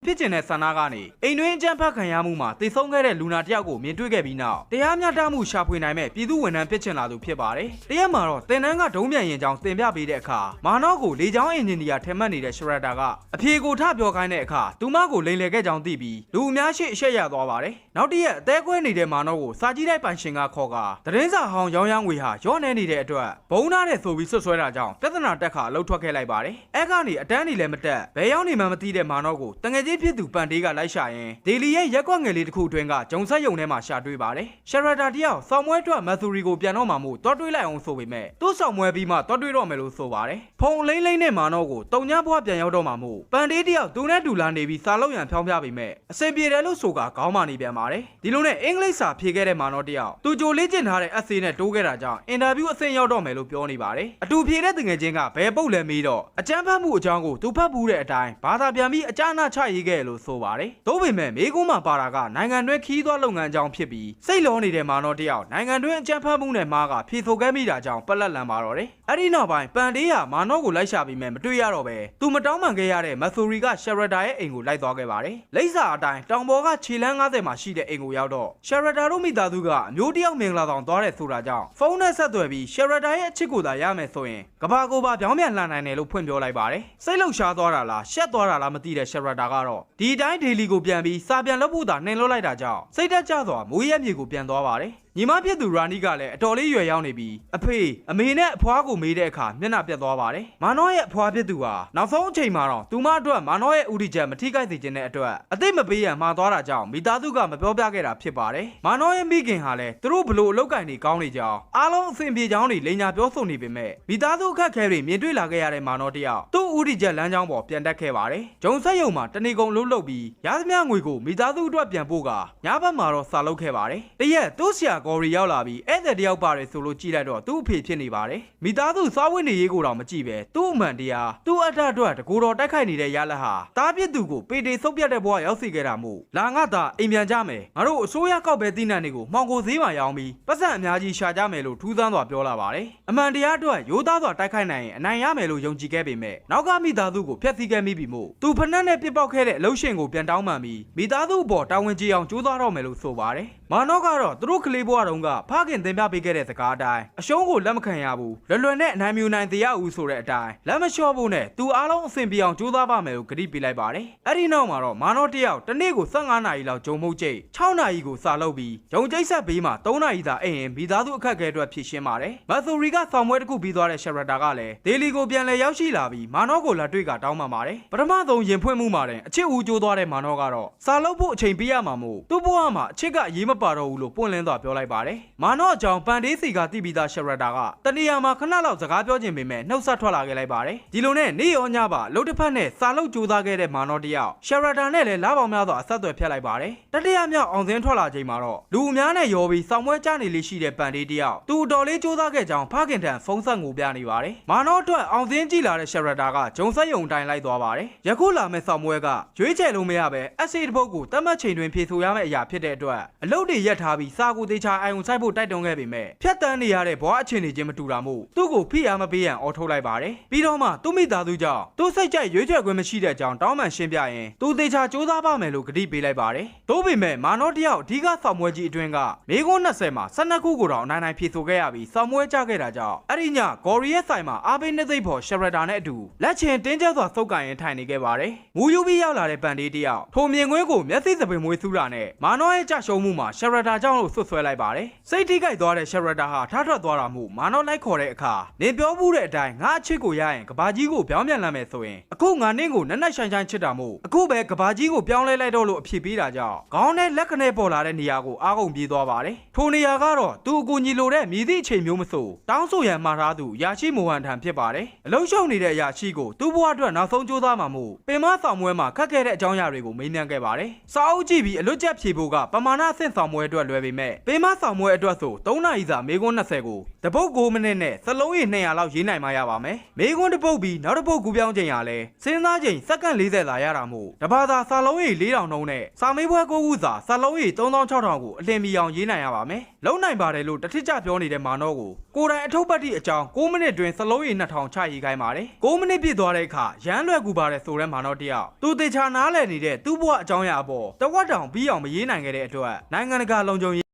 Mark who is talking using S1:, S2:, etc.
S1: ဖြစ်ကျင်တဲ့ဆန္ဒကနေအိမ်တွင်းအကြမ်းဖက်ခံရမှုမှာတည်ဆုံခဲ့တဲ့လူနာတယောက်ကိုမြင်တွေ့ခဲ့ပြီးနောက်တရားမျှတမှုရှာဖွေနိုင်မဲ့ပြည်သူဝန်ထမ်းဖြစ်ချင်လာသူဖြစ်ပါတယ်။တရက်မှာတော့တင်နန်းကဒုံးပြန်ရင်ကြောင်းတင်ပြပေးတဲ့အခါမာနော့ကိုလေကြောင်းအင်ဂျင်နီယာထင်မှတ်နေတဲ့ရှရတာကအဖြေကိုထပြောခိုင်းတဲ့အခါသူမကိုလိန်လည်ခဲ့ကြောင်းသိပြီးလူအများရှိအရှက်ရသွားပါတယ်။နောက်တရက်အသေးကွဲနေတဲ့မာနော့ကိုစာကြီးတိုက်ပိုင်ရှင်ကခေါ်ကသတင်းစာဟောင်းရောင်းရမ်းငွေဟာရော့နေနေတဲ့အတွက်ဘုံနာတဲ့ဆိုပြီးဆွဆွဲတာကြောင့်ပြဿနာတက်ခါအလုတ်ထွက်ခဲ့လိုက်ပါတယ်။အဲ့ကနေအတန်းနေလည်းမတက်ဘယ်ရောက်နေမှမသိတဲ့မာနော့ကိုတငယ်ချင်းဖြစ်သူပန်တေးကလိုက်ရှာရင်ဒေလီရဲ့ရက်ကွက်ငယ်လေးတစ်ခုအတွင်းကဂျုံဆက်ယုံထဲမှာရှာတွေ့ပါတယ်။ရှရတာတယောက်ဆောင်းမွဲအတွက်မက်သူရီကိုပြန်တော့မှမို့တွားတွေးလိုက်အောင်ဆိုပေမဲ့သူ့ဆောင်းမွဲပြီးမှတွားတွေးတော့မယ်လို့ဆိုပါတယ်။ဖုံလိမ့်လိမ့်နဲ့မာနော့ကိုတုံညဘွားပြန်ရောက်တော့မှမို့ပန်တေးတယောက်သူနဲ့တူလာနေပြီးစာလုံးရန်ဖြောင်းပြပေမဲ့အစင်ပြေတယ်လို့ဆိုကခေါင်းမာနေပြန်ပါတယ်။ဒီလိုနဲ့အင်္ဂလိပ်စာဖြေခဲ့တဲ့မာနော့တယောက်သူကြိုလေ့ကျင့်ထားတဲ့ essay နဲ့တိုးခဲ့တာကြောင့်အင်တာဗျူးအဆင့်ရောက်တော့မယ်လို့ပြောနေပါတယ်။အတူဖြေတဲ့တငယ်ချင်းကဘယ်ပုတ်လဲမေးတော့အကြမ်းဖက်မှုအကြောင်းကိုသူဖတ်ဘူးတဲ့အတိုင်းဘာသာပြန်ပြီးအကြမ်းနာချရေးခဲ့လို့ဆိုပါတယ်။သို့ပေမဲ့မေကုန်းမှာပါတာကနိုင်ငံတွင်းခီးသွွားလုပ်ငန်းအကြောင်းဖြစ်ပြီးစိတ်လောနေတဲ့မာနော့တယောက်နိုင်ငံတွင်းအကြမ်းဖက်မှုနဲ့မားကဖြေဆိုခဲ့မိတာကြောင့်ပလက်လန်ပါတော့တယ်။အဲ့ဒီနောက်ပိုင်းပန်တေးဟာမာနော့ကိုလိုက်ရှာပြီးမှမတွေ့ရတော့ပဲသူမတောင်းပန်ခဲ့ရတဲ့မက်ဆိုရီကရှရတာရဲ့အိမ်ကိုလိုက်သွားခဲ့ပါတယ်။လိပ်စာအတိုင်းတောင်ပေါ်ကခြေလမ်း90မှာရှိတဲ့အိမ်ကိုရောက်တော့ရှရတာတို့မိသားစုကအမျိုးတယောက်မင်္ဂလာဆောင်သွားတယ်ဆိုတာကြောင့်ဖုန်းနဲ့ဆက်သွယ်ပြီးရှရတာရဲ့အချစ်ကိုသာရမယ်ဆိုရင်ကဘာကိုပါပြောင်းပြန်လှန်နိုင်တယ်လို့ဖွင့်ပြောလိုက်ပါတယ်။စိတ်လှုပ်ရှားသွားတာလားရှက်သွားတာလားမသိတဲ့ရှရတာကတော့ဒီတိုင်းဒေလီကိုပြန်ပြီးစာပြန်လုပ်ဖို့သာနှင်လွှတ်လိုက်တာကြောင့်စိတ်တက်ကြစွာမိုးရဲမြေကိုပြန်သွားပါတယ်။ညီမဖြစ်သူရာနီကလည်းအတော်လေးရွယ်ရောက်နေပြီးအဖေအမေနဲ့အဖွားကိုမေးတဲ့အခါမျက်နှာပြတ်သွားပါတယ်။မာနော့ရဲ့အဖွားဖြစ်သူဟာနောက်ဆုံးအချိန်မှာတော့သူမအတွက်မာနော့ရဲ့ဦးတည်ချက်မထိခိုက်စေခြင်းတဲ့အတွက်အသိမပေးရန်မှားသွားတာကြောင့်မိသားစုကမပြောပြခဲ့တာဖြစ်ပါတယ်။မာနော့ရဲ့မိခင်ဟာလည်းသူတို့ဘလို့အလုပ်ကင်တွေကောင်းနေကြအောင်အားလုံးအဆင်ပြေကြောင်းတွေလိန်ညာပြောဆိုနေပေမဲ့မိသားစုအခက်ခဲတွေမြင်တွေ့လာခဲ့ရတဲ့မာနော့တယောက်သူ့ဦးတည်ချက်လမ်းကြောင်းပေါ်ပြန်တက်ခဲ့ပါတယ်။ဂျုံဆက်ယုံမှာတနေကုန်လှုပ်ပြီးရသမျှငွေကိုမိသားစုအတွက်ပြန်ပို့ကညဘက်မှာတော့စာလုပ်ခဲ့ပါတယ်။တရက်သူ့ဆရာဂေါ်ရီရောက်လာပြီးဧည့်သည်တယောက်ပါတယ်ဆိုလို့ကြည့်လိုက်တော့သူ့အဖေဖြစ်နေပါတယ်မိသားစုစားဝတ်နေရေးကိုတော့မကြည့်ပဲသူ့အမှန်တရားသူ့အထက်အတွက်တကူတော်တိုက်ခိုက်နေတဲ့ရလက်ဟာတားပြစ်သူကိုပေတေဆုပ်ပြတ်တဲ့ဘဝရောက်စီခဲ့တာမို့လာငါသာအိမ်ပြန်ကြမယ်ငါတို့အစိုးရကောက်ပဲတိနတ်တွေကိုမှောင်ကိုဈေးမှာရောင်းပြီးပတ်စံအများကြီးရှာကြမယ်လို့ထူးဆန်းစွာပြောလာပါတယ်အမှန်တရားအတွက်ရိုးသားစွာတိုက်ခိုက်နိုင်ရင်အနိုင်ရမယ်လို့ယုံကြည်ခဲ့ပေမဲ့နောက်ကမိသားစုကိုဖျက်ဆီးခဲ့မိပြီမို့သူဖက်နှက်နဲ့ပြစ်ပေါက်ခဲ့တဲ့အလုပ်ရှင်ကိုပြန်တောင်းပန်ပြီးမိသားစုအပေါ်တာဝန်ကြီးအောင်ကြိုးစားတော့မယ်လို့ဆိုပါတယ်မာနော့ကတော့သူတို့ကလေးဘဝတုန်းကဖခင်တင်ပြပေးခဲ့တဲ့စကားအတိုင်းအရှုံးကိုလက်မခံရဘူးလွယ်နဲ့အနိုင်မြူနိုင်တရားဦးဆိုတဲ့အတိုင်းလက်မလျှော့ဖို့နဲ့သူအားလုံးအဆင်ပြေအောင်ကြိုးစားပါမယ်လို့ကတိပေးလိုက်ပါတယ်အဲ့ဒီနောက်မှာတော့မာနော့တယောက်တနေ့ကို15နာရီလောက်ဂျုံမုတ်ကျိတ်6နာရီကိုစာလုပ်ပြီးဂျုံကျိတ်ဆက်ဘေးမှာ3နာရီသာအိမ်ရင်မိသားစုအခက်အခဲအတွက်ဖြည့်ရှင်းပါတယ်မက်ဆိုရီကဆောင်းပွဲတစ်ခုပြီးသွားတဲ့ရှရတာကလည်းဒေလီကိုပြန်လည်ရောက်ရှိလာပြီးမာနော့ကိုလက်တွေ့ကတောင်းပန်ပါတယ်ပထမဆုံးရင်ဖွင့်မှုမှာတဲ့အချစ်ဦးကြိုးသွားတဲ့မာနော့ကတော့စာလုပ်ဖို့အချိန်ပေးရမှာမို့သူ့ဘဝမှာအချစ်ကအရေးမပါတော့ဘူးလို့ပွင့်လင်းစွာပြောလိုက်ပါတယ်မာနော့အကြောင်းပန်ဒေးစီကတိပြီးသားရှရတာကတနေရာမှာခဏလောက်စကားပြောခြင်းပေမဲ့နှုတ်ဆက်ထွက်လာခဲ့လိုက်ပါတယ်ဒီလိုနဲ့နေရောညပါလှုပ်တစ်ဖက်နဲ့စာလုပ်ကြိုးစားခဲ့တဲ့မာနော့တယောက်ရှရတာနဲ့လည်းလာပေါင်းများစွာအဆက်အသွယ်ဖျက်လိုက်ပါတယ်တတိယမြောက်အောင်စင်းထွက်လာချိန်မှာတော့လူအများနဲ့ရောပြီးစောင်းပွဲကြနေလေးရှိတဲ့ပန်ဒေးတယောက်သူတော်လေးကြိုးစားခဲ့ကြောင်းဖခင်ထံဖုန်းဆက်ငိုပြနေပါတယ်မာနော့အတွက်အောင်စင်းကြည့်လာတဲ့ရှရတာကဂျုံဆက်ယုံတိုင်လိုက်သွားပါတယ်ယခုလာမဲ့စောင်းပွဲကရွေးချယ်လို့မရပဲအက်ဆီတစ်ပုတ်ကိုတတ်မှတ်ချိန်တွင်ဖြေဆိုရမယ့်အရာဖြစ်တဲ့အတွက်အလုပ်တွေရက်ထားပြီးစာကိုသေးချာအိုင်ုံဆိုင်ဖို့တိုက်တွန်းခဲ့ပေမဲ့ဖြတ်တန်းနေရတဲ့ဘဝအခြေအနေချင်းမတူတာမို့သူ့ကိုဖိအားမပေးရန်အော်ထုတ်လိုက်ပါတယ်ပြီးတော့မှသူ့မိသားစုကြောင့်သူ့စိတ်ကြိုက်ရွေးချယ်ခွင့်မရှိတဲ့အကြောင်းတောင်းပန်ရှင်းပြရင်သူသေးချာစူးစမ်းပါမယ်လို့ကတိပေးလိုက်ပါတယ်သို့ပေမဲ့မာနော့တယောက်အဓိကဆောင်းပွဲကြီးအတွင်းကမေကွန်း20မှာ12ခုကိုတော့အနိုင်ဖြေဆိုခဲ့ရပြီးဆောင်းပွဲကြခဲ့တာကြောင့်အဲ့ဒီညဂေါ်ရီရဲ့ဆိုင်မှာအားပေးနေသိပ်ဖို့ရှရတာနဲ့အတူလက်ချင်တင်းကျပ်စွာစုပ်ကန်ရင်ထိုင်နေခဲ့ပါတယ်မူယူပြီးရောက်လာတဲ့ပန်ဒေးတယောက်ထိုမြင်ကွင်းကိုမျက်စိစပင်မွေးစူးတာနဲ့မာနော့ရဲ့ကြရှုံးမှုမှာရှရတာကြောင့်လို့ဆွဆွဲလိုက်ပါတယ်စိတ်ထိခိုက်သွားတဲ့ရှရတာဟာထားထွက်သွားတာမို့မာနော့လိုက်ခေါ်တဲ့အခါနေပြောမှုတဲ့အတိုင်းငါအချစ်ကိုရရင်ကဘာကြီးကိုပြောင်းပြန်လာမယ်ဆိုရင်အခုငါနင့်ကိုနက်နက်ရှိုင်းရှိုင်းချစ်တာမို့အခုပဲကဘာကြီးကိုပြောင်းလဲလိုက်တော့လို့အဖြစ်ပေးတာကြောင့်ခေါင်းနဲ့လက်ခနဲ့ပေါ်လာတဲ့နေရာကိုအားကုန်ပြေးသွားပါတယ်ထိုနေရာကတော့သူ့အကူညီလိုတဲ့မြည်သည့်အချိန်မျိုးမဆိုတောင်းဆိုရန်မှာထားသူရာရှိမိုဟန်ထံဖြစ်ပါတယ်အလုံးရှုံနေတဲ့အရာရှိကိုသူ့ဘဝအတွက်နောက်ဆုံးကြိုးစားမှာမို့ပင်မဆောင်ပွဲမှာခက်ခဲတဲ့အကြောင်းအရာတွေကိုမေးမြန်းခဲ့ပါတယ်စာအုပ်ကြည့်ပြီးအလွတ်ကျက်ဖြေဖို့ကပမာဏအဆင့်ဆောင်ပွဲအတွက်လွယ်ပေမဲ့ပင်မ ဆောင်မွဲအတွက်ဆို3နာရီစာမေကွန်း20ကိုတပုတ်9မိနစ်နဲ့စလုံးရည်200လောက်ရေးနိုင်မှရပါမယ်မေကွန်းတစ်ပုတ်ပြီးနောက်တစ်ပုတ်ကူးပြောင်းချိန်ရလဲစဉ်းစားချိန်စက္ကန့်40သာရတာမို့တဘာသာစာလုံးရည်4000နှုန်းနဲ့စာမေးပွဲ9ခုစာစာလုံးရည်3600ကိုအလင်းမီအောင်ရေးနိုင်ရပါမယ်လုံနိုင်ပါတယ်လို့တထစ်ကြပြောနေတဲ့မာနောကိုကိုယ်တိုင်အထုပ်ပတ်တိအကြောင်း9မိနစ်တွင်စလုံးရည်2000ချရေးခိုင်းပါတယ်9မိနစ်ပြည့်သွားတဲ့အခါရမ်းလွယ်ကူပါတယ်ဆိုတဲ့မာနောတယောက်သူတေချာနားလည်နေတဲ့သူ့ဘဝအကြောင်းအရာအပေါ်တဝက်တောင်ပြီးအောင်မရေးနိုင်ခဲ့တဲ့အတွက်နိုင်ငံတကာလုံခြုံရေး